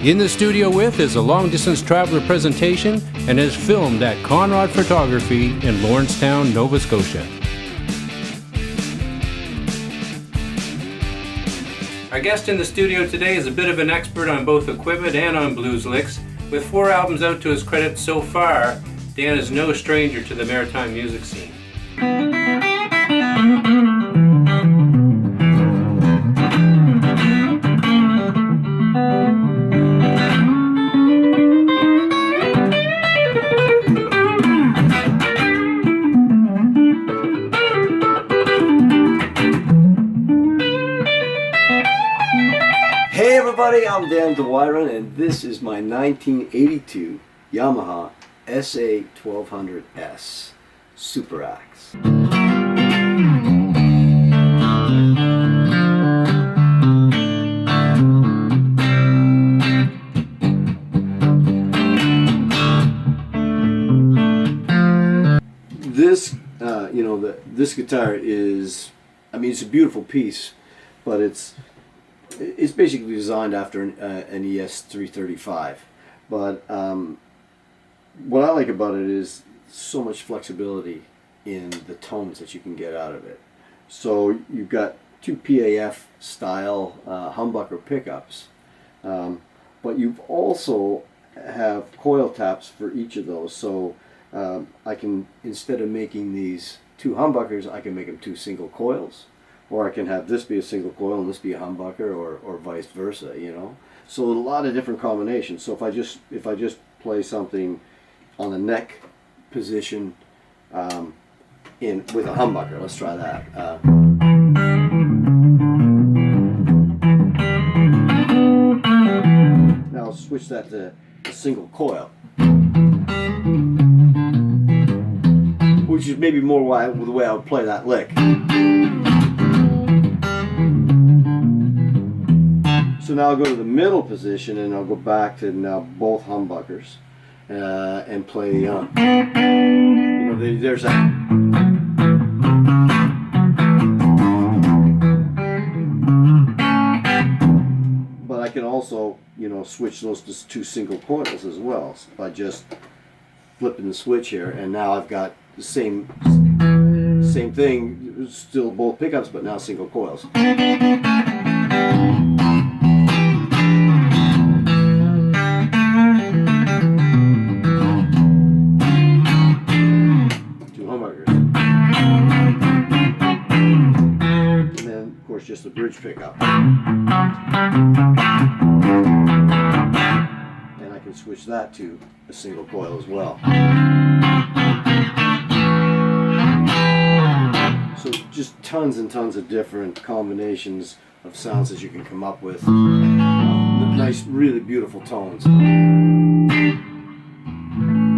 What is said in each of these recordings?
In the studio with is a long-distance traveler presentation and is filmed at Conrad Photography in Lawrencetown, Nova Scotia. Our guest in the studio today is a bit of an expert on both equipment and on blues licks. With 4 albums out to his credit so far, Dan is no stranger to the maritime music scene. Hey everybody, I'm Dan Doiron, and this is my 1982 Yamaha SA1200s Super Axe. This, this guitar is, it's a beautiful piece, but it's basically designed after an ES335, but what I like about it is so much flexibility in the tones that you can get out of it. So you've got 2 PAF style humbucker pickups, but you've also have coil taps for each of those. So I can, instead of making these 2 humbuckers, I can make them 2 single coils. Or I can have this be a single coil and this be a humbucker, or vice versa, So a lot of different combinations. So if I just play something on the neck position with a humbucker, let's try that. Now I'll switch that to a single coil, which is maybe more the way I would play that lick. So now I'll go to the middle position and I'll go back to now both humbuckers and play, there's that. But I can also, switch those to 2 single coils as well by just flipping the switch here, and now I've got the same thing, still both pickups, but now single coils. Just a bridge pickup, and I can switch that to a single coil as well. So just tons and tons of different combinations of sounds that you can come up with. Nice, really beautiful tones.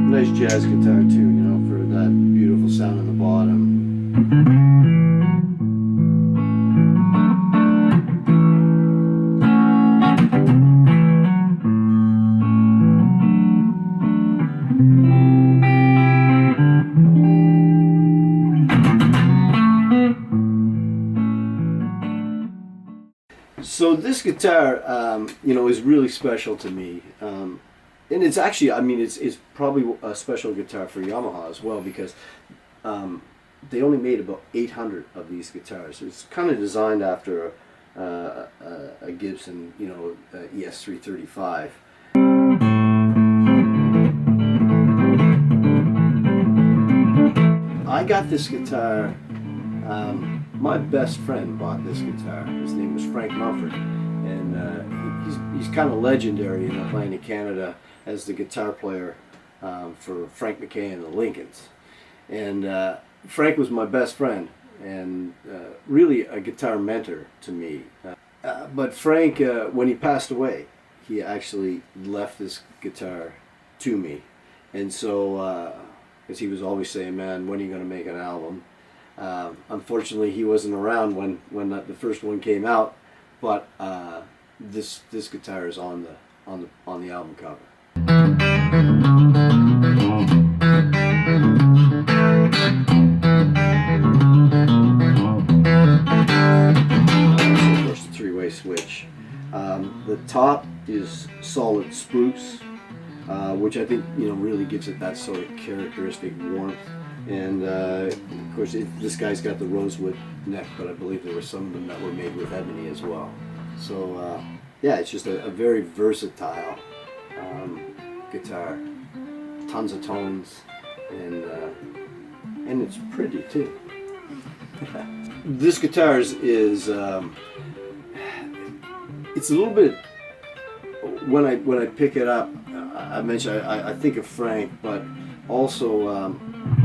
Nice jazz guitar too, for that beautiful sound on the bottom. So this guitar, is really special to me, and it's actually, it's probably a special guitar for Yamaha as well, because they only made about 800 of these guitars. It's kind of designed after a Gibson, ES335. I got this guitar. My best friend bought this guitar. His name was Frank Mumford, and he's kind of legendary in Atlantic Canada as the guitar player for Frank McKay and the Lincolns. And Frank was my best friend and really a guitar mentor to me. But Frank, when he passed away, he actually left this guitar to me. And so, because he was always saying, "Man, when are you going to make an album?" Unfortunately, he wasn't around when the first one came out, but this guitar is on the album cover. Of course, the 3-way switch. The top is solid spruce, which I think really gives it that sort of characteristic warmth. And of course, this guy's got the rosewood neck, but I believe there were some of them that were made with ebony as well. So yeah, it's just a very versatile guitar. Tons of tones, and it's pretty too. This guitar is it's a little bit, when I pick it up, I mentioned I think of Frank, but also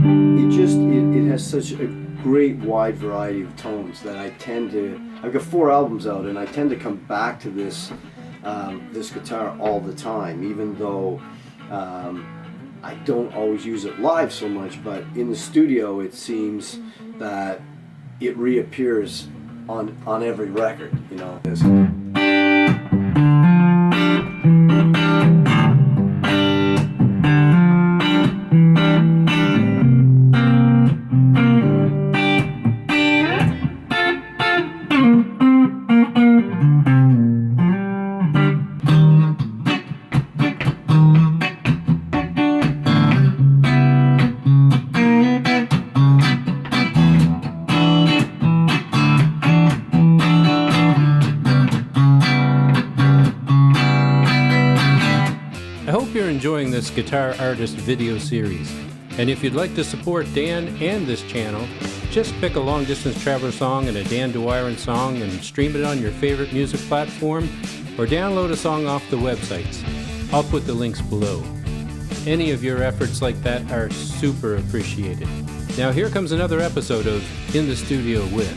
it has such a great wide variety of tones that I've got 4 albums out, and I tend to come back to this guitar all the time, even though I don't always use it live so much, but in the studio it seems that it reappears on every record, I hope you're enjoying this Guitar Artist video series, and if you'd like to support Dan and this channel, just pick a Long Distance Traveler song and a Dan Doiron song and stream it on your favorite music platform, or download a song off the websites. I'll put the links below. Any of your efforts like that are super appreciated. Now here comes another episode of In the Studio With.